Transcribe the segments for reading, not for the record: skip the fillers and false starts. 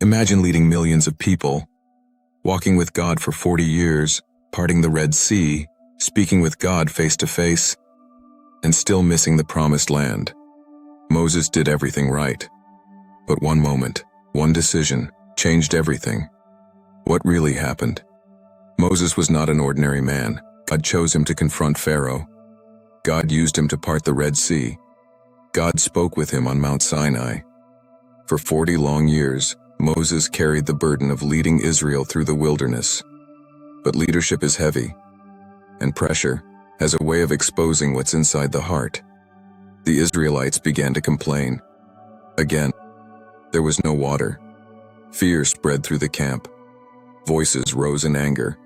Imagine leading millions of people, walking with God for 40 years, parting the Red Sea, speaking with God face to face, and still missing the promised land. Moses did everything right. But one moment, one decision, changed everything. What really happened? Moses was not an ordinary man. God chose him to confront Pharaoh. God used him to part the Red Sea. God spoke with him on Mount Sinai. For 40 long years, Moses carried the burden of leading Israel through the wilderness. But leadership is heavy, and pressure has a way of exposing what's inside the heart. The Israelites began to complain. Again, there was no water. Fear spread through the camp. Voices rose in anger.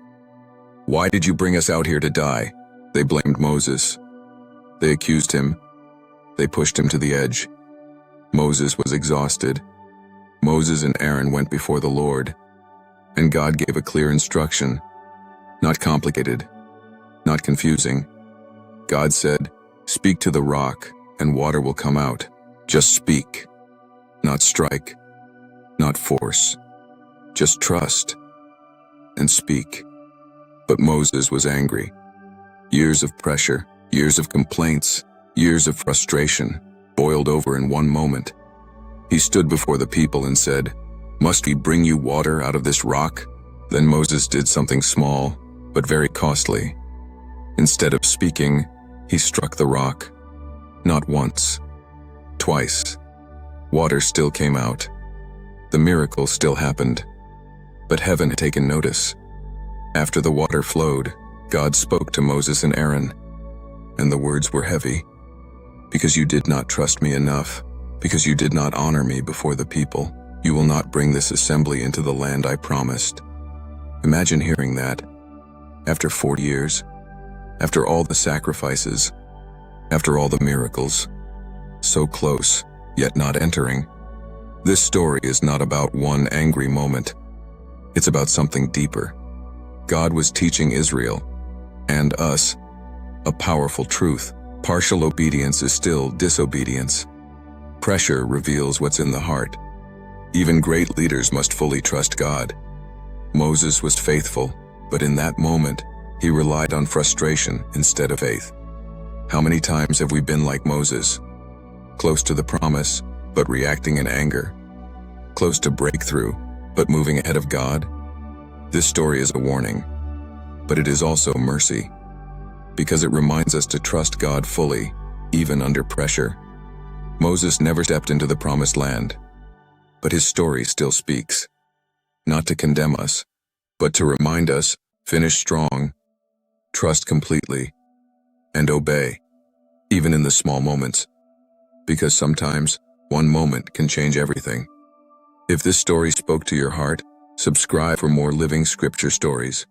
"Why did you bring us out here to die?" They blamed Moses. They accused him. They pushed him to the edge. Moses was exhausted. Moses and Aaron went before the Lord, and God gave a clear instruction. Not complicated, not confusing. God said, "Speak to the rock, and water will come out. Just speak. Not strike, not force. Just trust and speak." But Moses was angry. Years of pressure, years of complaints, years of frustration boiled over in one moment. He stood before the people and said, "Must we bring you water out of this rock?" Then Moses did something small, but very costly. Instead of speaking, he struck the rock. Not once, twice. Water still came out. The miracle still happened. But heaven had taken notice. After the water flowed, God spoke to Moses and Aaron, and the words were heavy. "Because you did not trust me enough, because you did not honor me before the people, you will not bring this assembly into the land I promised." Imagine hearing that. After 40 years, after all the sacrifices, after all the miracles, so close, yet not entering. This story is not about one angry moment. It's about something deeper. God was teaching Israel, and us, a powerful truth. Partial obedience is still disobedience. Pressure reveals what's in the heart. Even great leaders must fully trust God. Moses was faithful, but in that moment, he relied on frustration instead of faith. How many times have we been like Moses? Close to the promise, but reacting in anger. Close to breakthrough, but moving ahead of God. This story is a warning, but it is also mercy, because it reminds us to trust God fully, even under pressure. Moses never stepped into the promised land, but his story still speaks, not to condemn us, but to remind us, finish strong, trust completely, and obey, even in the small moments, because sometimes one moment can change everything. If this story spoke to your heart, subscribe for more living scripture stories.